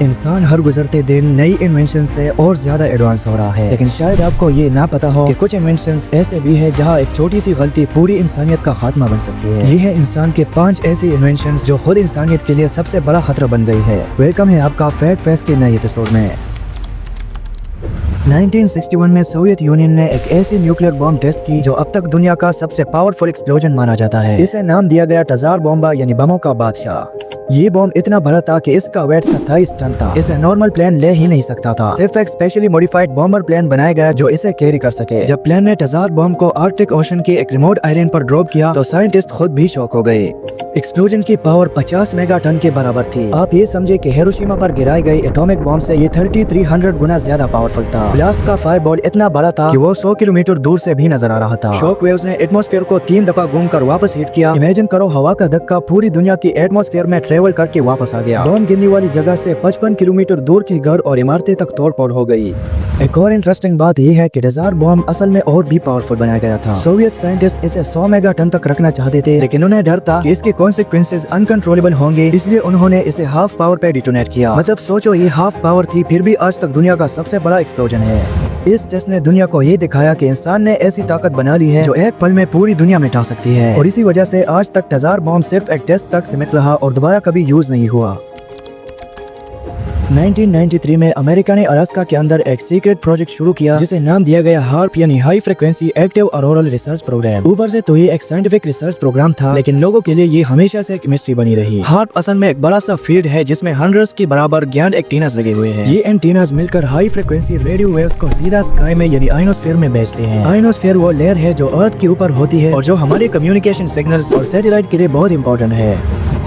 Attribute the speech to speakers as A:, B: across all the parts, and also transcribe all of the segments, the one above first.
A: इंसान हर गुजरते दिन नई इन्वेंशन से और ज्यादा एडवांस हो रहा है, लेकिन शायद आपको ये ना पता हो कि कुछ इन्वेंशंस ऐसे भी है जहाँ एक छोटी सी गलती पूरी इंसानियत का खात्मा बन सकती है। ये है इंसान के 5 ऐसी इन्वेंशंस जो खुद इंसानियत के लिए सबसे बड़ा खतरा बन गई है। वेलकम है आपका फैक्ट फेस्ट के नए एपिसोड में। 1961 में सोवियत यूनियन ने एक ऐसी न्यूक्लियर बॉम्ब टेस्ट की जो अब तक दुनिया का सबसे पावरफुल एक्सप्लोजन माना जाता है। इसे नाम दिया गया टजार बॉम्बा यानी बमों का बादशाह। ये बॉम्ब इतना बड़ा था कि इसका वेट 27 टन था। इसे नॉर्मल प्लेन ले ही नहीं सकता था। सिर्फ एक स्पेशली मॉडिफाइड बॉम्बर प्लेन बनाया गया जो इसे कैरी कर सके। जब प्लेन ने टजार बॉम्ब को आर्कटिक ओशन के एक रिमोट आइलैंड पर ड्रॉप किया तो साइंटिस्ट खुद भी शॉक हो गए। एक्सप्लोजन की पावर 50 मेगा टन के बराबर थी। आप ये समझे कि हिरोशिमा पर गिराई गई एटॉमिक बॉम्ब से ये 3300 गुना ज्यादा पावरफुल था। ब्लास्ट का फायरबॉल इतना बड़ा था कि वो 100 किलोमीटर दूर से भी नजर आ रहा था। शॉक वेव्स ने एटमॉस्फेयर को 3 दफा घूमकर वापस हिट किया। इमेजिन करो हवा का धक्का पूरी दुनिया की एटमॉस्फेयर में ट्रेवल करके वापस आ गया। बॉम्ब गिरने वाली जगह से 55 किलोमीटर दूर के घर और इमारतें तक तोड़-फोड़ हो गई। एक और इंटरेस्टिंग बात यह है कि टजार बॉम्ब असल में और भी पावरफुल बनाया गया था। सोवियत साइंटिस्ट इसे 100 मेगा टन तक रखना चाहते थे, लेकिन उन्हें डर था कि इसके कॉन्सिक्वेंसेस अनकंट्रोलेबल होंगे, इसलिए उन्होंने इसे हाफ पावर पे डिटोनेट किया। मतलब सोचो, ये हाफ पावर थी, फिर भी आज तक दुनिया का सबसे बड़ा एक्सप्लोजन है। इस टेस्ट ने दुनिया को ये दिखाया कि इंसान ने ऐसी ताकत बना ली है जो एक पल में पूरी दुनिया मिटा सकती है। और इसी वजह से आज तक टजार बॉम्ब सिर्फ एक टेस्ट तक सीमित रहा और दोबारा कभी यूज नहीं हुआ। 1993 में अमेरिका ने अलास्का के अंदर एक सीक्रेट प्रोजेक्ट शुरू किया जिसे नाम दिया गया हार्प यानी high frequency active auroral research program. ऊपर से तो ये एक साइंटिफिक रिसर्च प्रोग्राम था, लेकिन लोगों के लिए ये हमेशा से एक मिस्ट्री बनी रही। हार्प असल में एक बड़ा सा फील्ड है जिसमें हंड्रेड्स के बराबर ज्ञान एंटीनास लगे हुए हैं। ये एंटीनास मिलकर हाई फ्रीक्वेंसी रेडियो वेव्स को सीधा स्काई में यानी आयनोस्फीयर में भेजते हैं। आयनोस्फीयर वो लेयर है जो अर्थ के ऊपर होती है और जो हमारे कम्युनिकेशन सिग्नल्स और सैटेलाइट के लिए बहुत इंपॉर्टेंट है।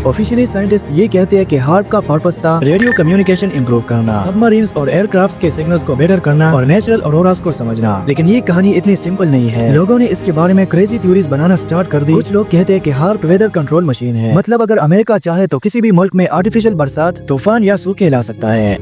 A: ऑफिशियली साइंटिस्ट ये कहते हैं कि हार्प का पर्पस था रेडियो कम्युनिकेशन इंप्रूव करना, सबमरीन्स और एयरक्राफ्ट्स के सिग्नल्स को बेटर करना और नेचुरल ऑरोरास को समझना। लेकिन ये कहानी इतनी सिंपल नहीं है। लोगों ने इसके बारे में क्रेजी थ्योरीज बनाना स्टार्ट कर दी। कुछ लोग कहते हैं कि हार्प वेदर कंट्रोल मशीन है, मतलब अगर अमेरिका चाहे तो किसी भी मुल्क में आर्टिफिशियल बरसात, तूफान या सूखे ला सकता है।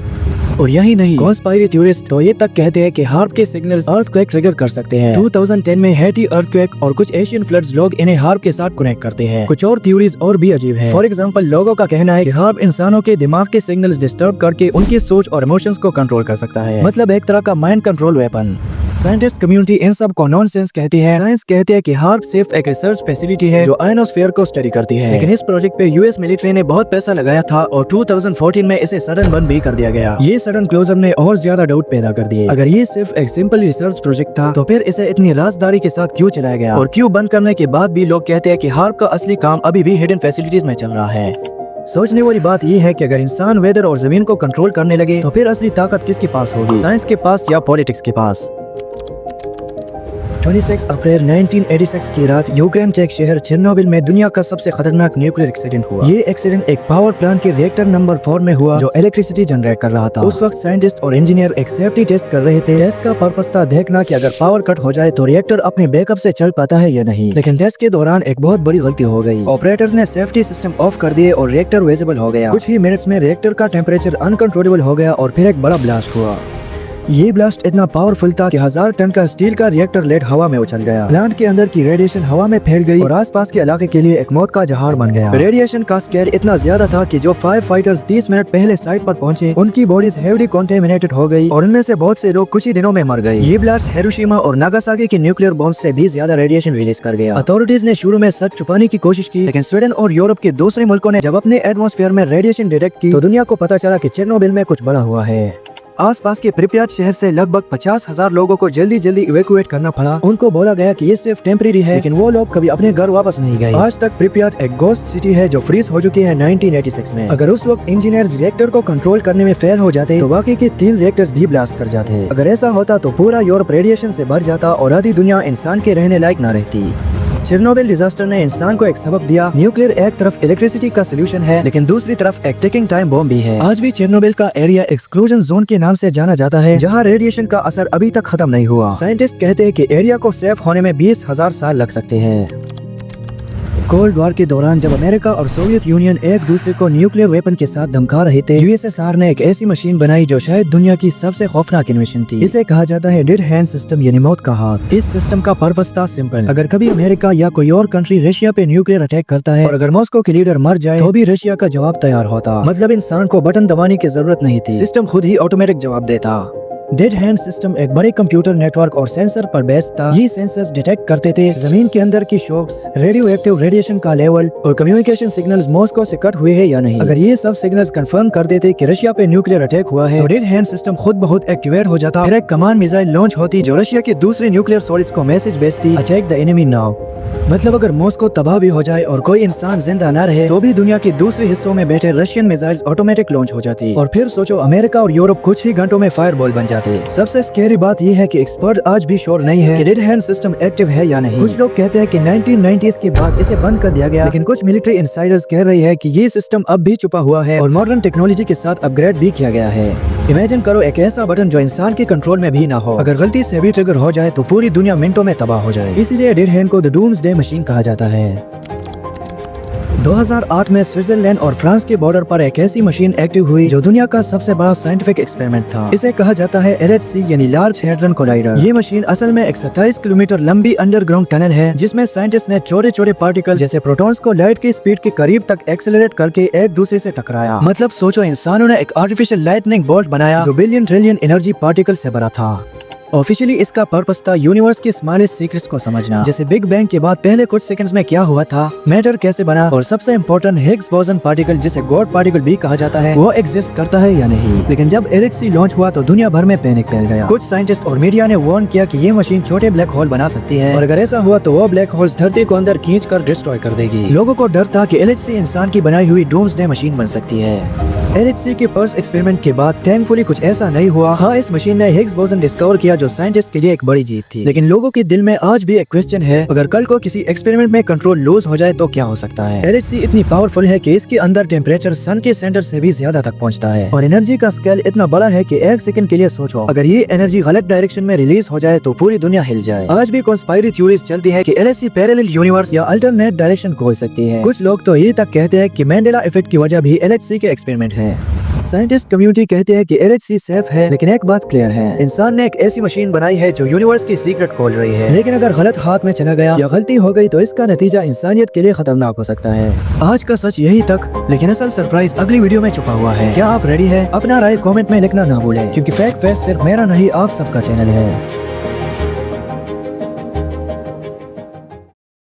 A: और यही नहीं, कॉन्स्पायरेसी थ्योरिस्ट तो ये तक कहते हैं कि हार्प के सिग्नल्स अर्थक्वेक ट्रिगर कर सकते हैं। 2010 में हैटी अर्थक्वेक और कुछ एशियन फ्लड्स लोग इन्हें हार्प के साथ कनेक्ट करते हैं। कुछ और थ्योरीज और भी अजीब है। फॉर एग्जांपल, लोगों का कहना है कि हार्प इंसानों के दिमाग के सिग्नल्स डिस्टर्ब करके उनकी सोच और इमोशंस को कंट्रोल कर सकता है, मतलब एक तरह का mind control weapon. Scientist community in सब को नॉनसेंस कहती है। साइंस कहती है कि हार्प सिर्फ एक रिसर्च फैसिलिटी है जो आयनोस्फीयर को स्टडी करती है। लेकिन इस प्रोजेक्ट पे यूएस मिलिट्री ने बहुत पैसा लगाया था और 2014 में इसे सडन बंद भी कर दिया गया। ये सडन क्लोजर ने और ज्यादा डाउट पैदा कर दिए। अगर ये सिर्फ एक सिंपल रिसर्च प्रोजेक्ट था तो फिर इसे इतनी राजदारी के साथ क्यों चलाया गया, और क्यों बंद करने के बाद भी लोग कहते हैं कि हार्प का असली काम अभी भी हिडन फैसिलिटीज में चल रहा है। सोचने वाली बात यह है कि अगर इंसान वेदर और जमीन को कंट्रोल करने लगे तो फिर असली ताकत किसके पास होगी, साइंस के पास या पॉलिटिक्स के पास। 26 अप्रैल 1986 की रात यूक्रेन के एक शहर चेर्नोबिल में दुनिया का सबसे खतरनाक न्यूक्लियर एक्सीडेंट हुआ। ये एक्सीडेंट एक पावर प्लांट के रिएक्टर नंबर 4 में हुआ जो इलेक्ट्रिसिटी जनरेट कर रहा था। उस वक्त साइंटिस्ट और इंजीनियर एक सेफ्टी टेस्ट कर रहे थे। टेस्ट का पर्पस था देखना कि अगर पावर कट हो जाए तो रिएक्टर अपने बैकअप से चल पाता है या नहीं। लेकिन टेस्ट के दौरान एक बहुत बड़ी गलती हो गई। ऑपरेटर्स ने सेफ्टी सिस्टम ऑफ कर दिए और रिएक्टर विजिबल हो गया। कुछ ही मिनट्स में रिएक्टर का टेम्परेचर अनकंट्रोलेबल हो गया और फिर एक बड़ा ब्लास्ट हुआ। ये ब्लास्ट इतना पावरफुल था कि 1000 टन का स्टील का रिएक्टर लेड हवा में उछल गया। प्लांट के अंदर की रेडिएशन हवा में फैल गई और आसपास के इलाके के लिए एक मौत का जहार बन गया। रेडिएशन का स्केल इतना ज्यादा था कि जो फायर फाइटर्स 30 मिनट पहले साइट पर पहुंचे उनकी बॉडीज हेवीली कॉन्टेमिनेटेड हो गई और उनमें से बहुत से लोग कुछ ही दिनों में मर गए। ये ब्लास्ट हिरोशिमा और नागासाकी की न्यूक्लियर बॉम्ब से भी ज्यादा रेडिएशन रिलीज कर गया। अथॉरिटीज ने शुरू में सच छुपाने की कोशिश की, लेकिन स्वीडन और यूरोप के दूसरे मुल्कों ने जब अपने एटमॉस्फेयर में रेडिएशन डिटेक्ट की तो दुनिया को पता चला कि चेर्नोबिल में कुछ बड़ा हुआ है। आसपास के प्रिप्यात शहर से लगभग 50,000 लोगों को जल्दी जल्दी इवैक्यूएट करना पड़ा। उनको बोला गया कि ये सिर्फ टेम्परेरी है, लेकिन वो लोग कभी अपने घर वापस नहीं गए। आज तक प्रिप्यात एक गोस्ट सिटी है जो फ्रीज हो चुकी है 1986 में। अगर उस वक्त इंजीनियर्स रिएक्टर को कंट्रोल करने में फेल हो जाते तो बाकी के 3 रिएक्टर्स भी ब्लास्ट कर जाते। अगर ऐसा होता तो पूरा यूरोप रेडिएशन से भर जाता और आधी दुनिया इंसान के रहने लायक न रहती। चेर्नोबिल डिजास्टर ने इंसान को एक सबक दिया। न्यूक्लियर एक तरफ इलेक्ट्रिसिटी का सोल्यूशन है, लेकिन दूसरी तरफ एक टिकिंग टाइम बॉम्ब भी है। आज भी चेर्नोबिल का एरिया एक्सक्लूजन जोन के नाम से जाना जाता है, जहां रेडिएशन का असर अभी तक खत्म नहीं हुआ। साइंटिस्ट कहते हैं कि एरिया को सेफ होने में 20,000 साल लग सकते हैं। कोल्ड वॉर के दौरान जब अमेरिका और सोवियत यूनियन एक दूसरे को न्यूक्लियर वेपन के साथ धमका रहे थे, यूएसएसआर ने एक ऐसी मशीन बनाई जो शायद दुनिया की सबसे खौफनाक इन्वेंशन थी। इसे कहा जाता है डेड हैंड सिस्टम यानी मौत का हाथ। इस सिस्टम का पर्पस था सिंपल। अगर कभी अमेरिका या कोई और कंट्री रशिया पे न्यूक्लियर अटैक करता है और अगर मॉस्को के लीडर मर जाए तो भी रशिया का जवाब तैयार होता। मतलब इंसान को बटन दबाने की जरूरत नहीं थी, सिस्टम खुद ही ऑटोमेटिक जवाब देता। डेड हैंड सिस्टम एक बड़े कंप्यूटर नेटवर्क और सेंसर पर बेस्ड था। ये सेंसर्स डिटेक्ट करते थे जमीन के अंदर की शॉक्स, रेडियो एक्टिव रेडिएशन का लेवल और कम्युनिकेशन सिग्नल्स मॉस्को से कट हुए हैं या नहीं। अगर ये सब सिग्नल्स कंफर्म कर देते कि रशिया पे न्यूक्लियर अटैक हुआ है तो डेड हैंड सिस्टम खुद बहुत एक्टिवेट हो जाता। फिर एक कमांड मिसाइल लॉन्च होती जो रशिया के दूसरे न्यूक्लियर सॉलिड्स को मैसेज भेजती, अटैक द एनिमी नाउ। मतलब अगर मॉस्को तबाह भी हो जाए और कोई इंसान जिंदा न रहे तो भी दुनिया के दूसरे हिस्सों में बैठे रशियन मिसाइल्स ऑटोमेटिक लॉन्च हो जाती। और फिर सोचो अमेरिका और यूरोप कुछ ही घंटों में फायरबॉल बन जाते। सबसे स्कैरी बात यह है कि एक्सपर्ट आज भी श्योर नहीं है कि डेड हैंड सिस्टम एक्टिव है या नहीं। कुछ लोग कहते हैं कि 1990s के बाद इसे बंद कर दिया गया, लेकिन कुछ मिलिट्री इनसाइडर्स कह रही है कि ये सिस्टम अब भी छुपा हुआ है और मॉडर्न टेक्नोलॉजी के साथ अपग्रेड भी किया गया है। इमेजिन करो एक ऐसा बटन जो इंसान के कंट्रोल में भी ना हो, अगर गलती से भी ट्रिगर हो जाए तो पूरी दुनिया मिनटों में तबाह हो जाए। इसीलिए डेड हैंड को द डूम्सडे मशीन कहा जाता है। 2008 में स्विट्जरलैंड और फ्रांस के बॉर्डर पर एक ऐसी मशीन एक्टिव हुई जो दुनिया का सबसे बड़ा साइंटिफिक एक्सपेरिमेंट था। इसे कहा जाता है LHC यानी लार्ज हैड्रन कोलाइडर। ये मशीन असल में एक 27 किलोमीटर लंबी अंडरग्राउंड टनल है जिसमें साइंटिस्ट ने छोटे छोटे पार्टिकल जैसे प्रोटॉन्स को लाइट की स्पीड के करीब तक एक्सेलरेट करके एक दूसरे से टकराया। मतलब सोचो इंसानों ने एक आर्टिफिशियल लाइटनिंग बोल्ट बनाया जो बिलियन ट्रिलियन एनर्जी पार्टिकल से भरा था। ऑफिशियली इसका पर्पस था यूनिवर्स के स्मॉलेस्ट सीक्रेट्स को समझना, जैसे बिग बैंग के बाद पहले कुछ सेकंड्स में क्या हुआ था, मैटर कैसे बना और सबसे इम्पोर्टेंट हिग्स बोसन पार्टिकल जिसे गॉड पार्टिकल भी कहा जाता है वो एग्जिस्ट करता है या नहीं। लेकिन जब LHC लॉन्च हुआ तो दुनिया भर में पैनिक फैल गया। कुछ साइंटिस्ट और मीडिया ने वार्न किया कि ये मशीन छोटे ब्लैक होल बना सकती है और अगर ऐसा हुआ तो वो ब्लैक होल्स धरती को अंदर खींच कर डिस्ट्रॉय कर देगी। लोगों को डर था कि LHC इंसान की बनाई हुई डूम्सडे मशीन बन सकती है। LHC के पर्स एक्सपेरिमेंट के बाद थैंकफुली कुछ ऐसा नहीं हुआ। हाँ, इस मशीन ने हिग्स बोसन डिस्कवर किया जो साइंटिस्ट के लिए एक बड़ी जीत थी। लेकिन लोगों के दिल में आज भी एक क्वेश्चन है, अगर कल को किसी एक्सपेरिमेंट में कंट्रोल लूज हो जाए तो क्या हो सकता है। LHC इतनी पावरफुल है कि इसके अंदर टेम्परेचर सन के सेंटर से भी ज्यादा तक पहुंचता है और एनर्जी का स्केल इतना बड़ा है कि एक सेकंड के लिए सोचो अगर ये एनर्जी गलत डायरेक्शन में रिलीज हो जाए तो पूरी दुनिया हिल जाए। आज भी कॉन्स्पायरी थ्योरीज चलती है कि LHC पैरेलल यूनिवर्स या अल्टरनेट डायरेक्शन खोल सकती है। कुछ लोग तो ये तक कहते हैं कि मैंडेला इफेक्ट की वजह भी LHC के एक्सपेरिमेंट है। साइंटिस्ट कम्युनिटी कहते हैं कि LHC सेफ है, लेकिन एक बात क्लियर है, इंसान ने एक ऐसी मशीन बनाई है जो यूनिवर्स की सीक्रेट खोल रही है। लेकिन अगर गलत हाथ में चला गया या गलती हो गई तो इसका नतीजा इंसानियत के लिए खतरनाक हो सकता है। आज का सच यही तक, लेकिन असल सरप्राइज अगली वीडियो में छुपा हुआ है। क्या आप रेडी है? अपना राय कमेंट में लिखना ना भूलें, क्योंकि फैक्ट फेस सिर्फ मेरा नहीं आप सबका चैनल है।